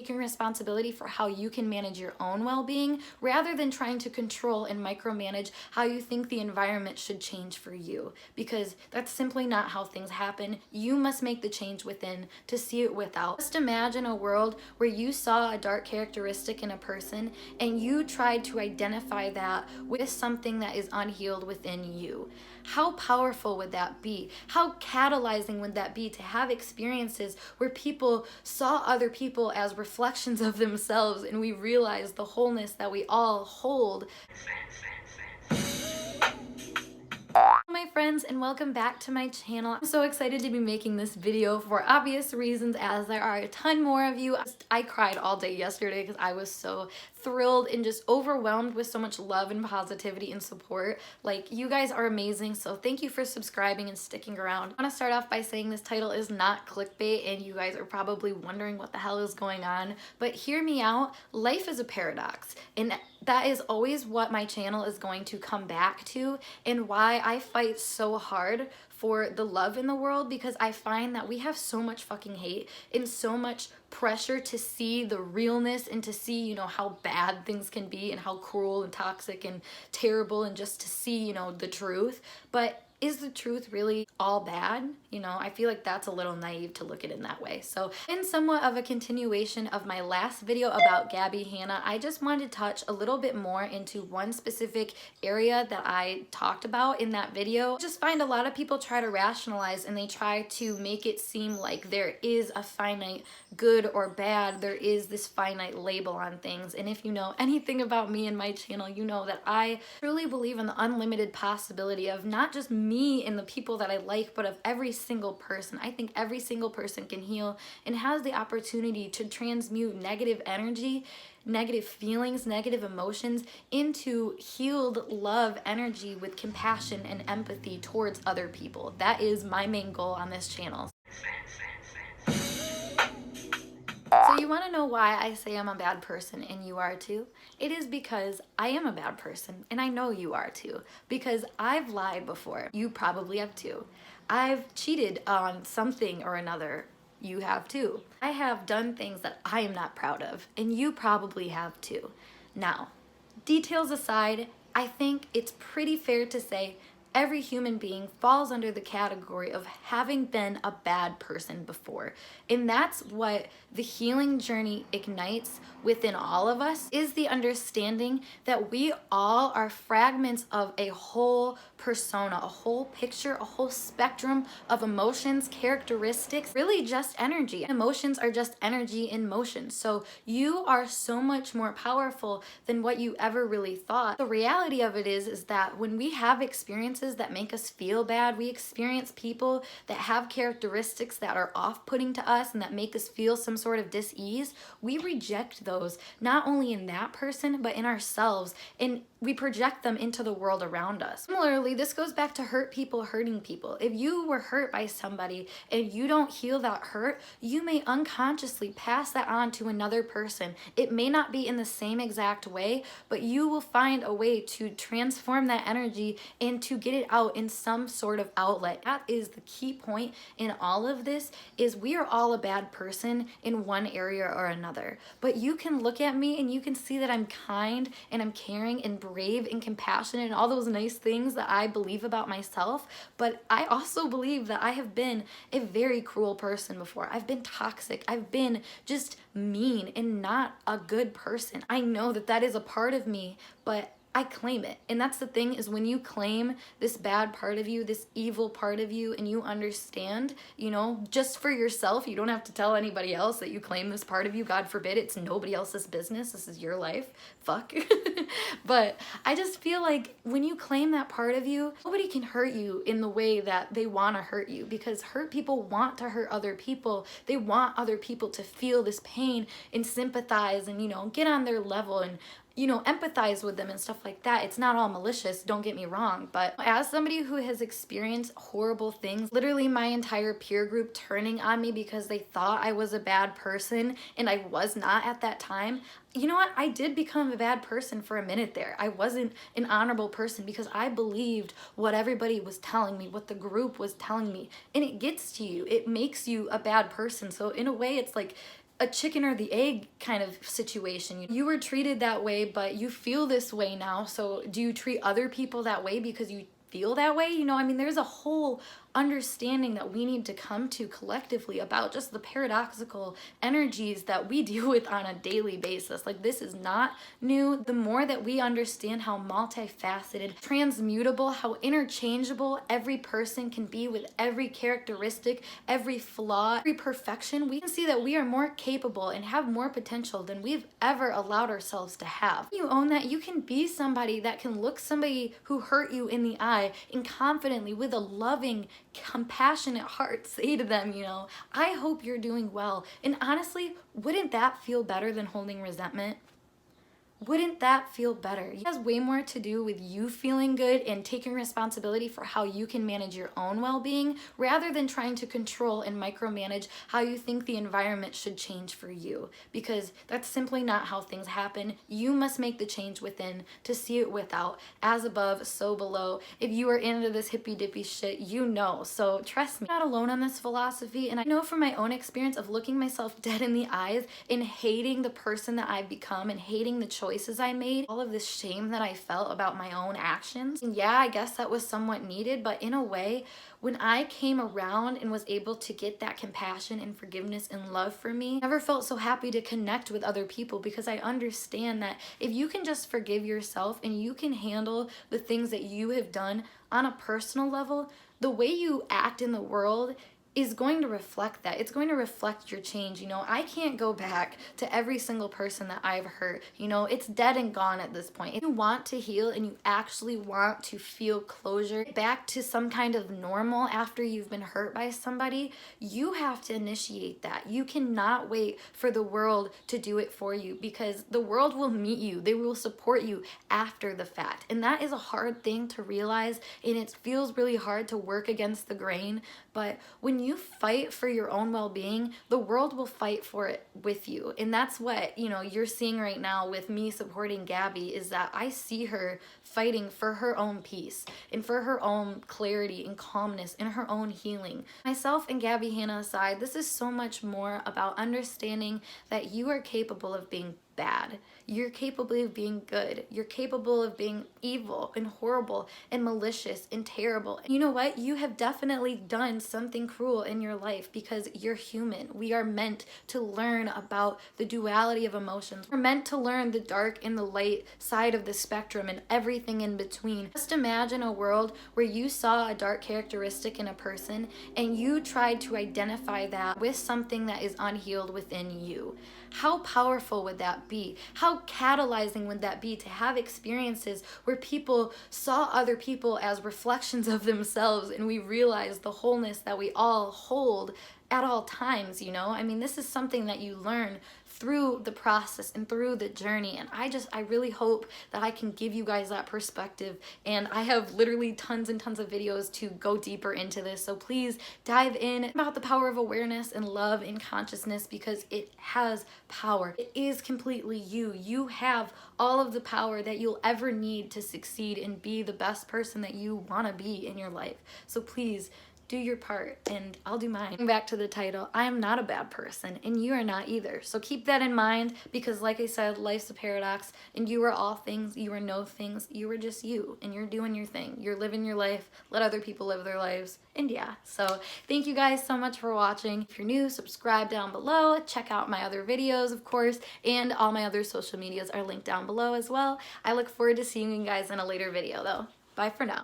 taking responsibility for how you can manage your own well-being rather than trying to control and micromanage how you think the environment should change for you, because that's simply not how things happen. You must make the change within to see it without. Just imagine a world where you saw a dark characteristic in a person and you tried to identify that with something that is unhealed within you. How powerful would that be? How catalyzing would that be to have experiences where people saw other people as reflections of themselves and we realized the wholeness that we all hold? My friends, and welcome back to my channel. I'm so excited to be making this video for obvious reasons, as there are a ton more of you. I cried all day yesterday because I was so thrilled and just overwhelmed with so much love and positivity and support. Like, you guys are amazing, so thank you for subscribing and sticking around. I want to start off by saying this title is not clickbait, and you guys are probably wondering what the hell is going on, but hear me out. Life is a paradox, and that is always what my channel is going to come back to, and why I fight so hard for the love in the world, because I find that we have so much fucking hate and so much pressure to see the realness and to see, you know, how bad things can be and how cruel and toxic and terrible, and just to see, you know, the truth. But is the truth really all bad? You know, I feel like that's a little naive to look at it in that way. So in somewhat of a continuation of my last video about Gabbie Hanna, I just wanted to touch a little bit more into one specific area that I talked about in that video. I just find a lot of people try to rationalize and they try to make it seem like there is a finite good or bad. There is this finite label on things. And if you know anything about me and my channel, you know that I truly believe in the unlimited possibility of not just me and the people that I like, but of every single person. I think every single person can heal and has the opportunity to transmute negative energy, negative feelings, negative emotions into healed love energy with compassion and empathy towards other people. That is my main goal on this channel. So you want to know why I say I'm a bad person and you are too? It is because I am a bad person, and I know you are too, because I've lied before. You probably have too. I've cheated on something or another. You have too. I have done things that I am not proud of, and you probably have too. Now, details aside, I think it's pretty fair to say every human being falls under the category of having been a bad person before. And that's what the healing journey ignites within all of us, is the understanding that we all are fragments of a whole persona, a whole picture, a whole spectrum of emotions, characteristics, really just energy. Emotions are just energy in motion. So you are so much more powerful than what you ever really thought. The reality of it is that when we have experiences that make us feel bad, we experience people that have characteristics that are off-putting to us and that make us feel some sort of dis-ease, we reject those, not only in that person, but in ourselves, and we project them into the world around us. Similarly, this goes back to hurt people hurting people. If you were hurt by somebody and you don't heal that hurt, you may unconsciously pass that on to another person. It may not be in the same exact way, but you will find a way to transform that energy and to get it out in some sort of outlet. That is the key point in all of this, is we are all a bad person in one area or another. But you can look at me and you can see that I'm kind and I'm caring and brave and compassionate and all those nice things that I believe about myself. But I also believe that I have been a very cruel person before. I've been toxic. I've been just mean and not a good person. I know that that is a part of me, but I claim it. And that's the thing, is when you claim this bad part of you, this evil part of you, and you understand, you know, just for yourself, you don't have to tell anybody else that you claim this part of you. God forbid, it's nobody else's business. This is your life. Fuck. But I just feel like when you claim that part of you, nobody can hurt you in the way that they want to hurt you, because hurt people want to hurt other people. They want other people to feel this pain and sympathize and, you know, get on their level and, you know, empathize with them and stuff like that. It's not all malicious, don't get me wrong, but as somebody who has experienced horrible things, literally my entire peer group turning on me because they thought I was a bad person and I was not at that time, you know what? I did become a bad person for a minute there. I wasn't an honorable person because I believed what everybody was telling me, what the group was telling me, and it gets to you. It makes you a bad person. So in a way, it's like a chicken or the egg kind of situation. You were treated that way, but you feel this way now. So do you treat other people that way because you feel that way? You know, I mean, there's a whole understanding that we need to come to collectively about just the paradoxical energies that we deal with on a daily basis. Like, this is not new. The more that we understand how multifaceted, transmutable, how interchangeable every person can be with every characteristic, every flaw, every perfection, we can see that we are more capable and have more potential than we've ever allowed ourselves to have. When you own that, you can be somebody that can look somebody who hurt you in the eye and confidently, with a loving, compassionate heart, say to them, you know, I hope you're doing well. And honestly, wouldn't that feel better than holding resentment? Wouldn't that feel better? It has way more to do with you feeling good and taking responsibility for how you can manage your own well-being, rather than trying to control and micromanage how you think the environment should change for you, because that's simply not how things happen. You must make the change within to see it without. As above, so below. If you are into this hippy dippy shit, you know. So trust me, I'm not alone on this philosophy, and I know from my own experience of looking myself dead in the eyes and hating the person that I've become and hating the choices I made, all of this shame that I felt about my own actions. And yeah, I guess that was somewhat needed, but in a way, when I came around and was able to get that compassion and forgiveness and love for me, I never felt so happy to connect with other people, because I understand that if you can just forgive yourself and you can handle the things that you have done on a personal level, the way you act in the world is going to reflect that. It's going to reflect your change. You know, I can't go back to every single person that I've hurt. You know, it's dead and gone at this point. If you want to heal and you actually want to feel closure, back to some kind of normal after you've been hurt by somebody, you have to initiate that. You cannot wait for the world to do it for you, because the world will meet you. They will support you after the fact. And that is a hard thing to realize, and it feels really hard to work against the grain. But when you fight for your own well-being, the world will fight for it with you. And that's what, you know, you're seeing right now with me supporting Gabbie, is that I see her fighting for her own peace and for her own clarity and calmness and her own healing. Myself and Gabbie Hanna aside, this is so much more about understanding that you are capable of being bad. You're capable of being good. You're capable of being evil and horrible and malicious and terrible. And you know what? You have definitely done something cruel in your life, because you're human. We are meant to learn about the duality of emotions. We're meant to learn the dark and the light side of the spectrum and everything in between. Just imagine a world where you saw a dark characteristic in a person and you tried to identify that with something that is unhealed within you. How powerful would that be? How catalyzing would that be to have experiences where people saw other people as reflections of themselves, and we realized the wholeness that we all hold at all times, you know? I mean, this is something that you learn through the process and through the journey, and I really hope that I can give you guys that perspective. And I have literally tons and tons of videos to go deeper into this, so please dive in about the power of awareness and love and consciousness, because it has power. It is completely you. You have all of the power that you'll ever need to succeed and be the best person that you want to be in your life. So please do your part, and I'll do mine. Back to the title, I am not a bad person, and you are not either. So keep that in mind, because like I said, life's a paradox, and you are all things, you are no things, you are just you, and you're doing your thing. You're living your life, let other people live their lives, and yeah. So thank you guys so much for watching. If you're new, subscribe down below, check out my other videos, of course, and all my other social medias are linked down below as well. I look forward to seeing you guys in a later video though. Bye for now.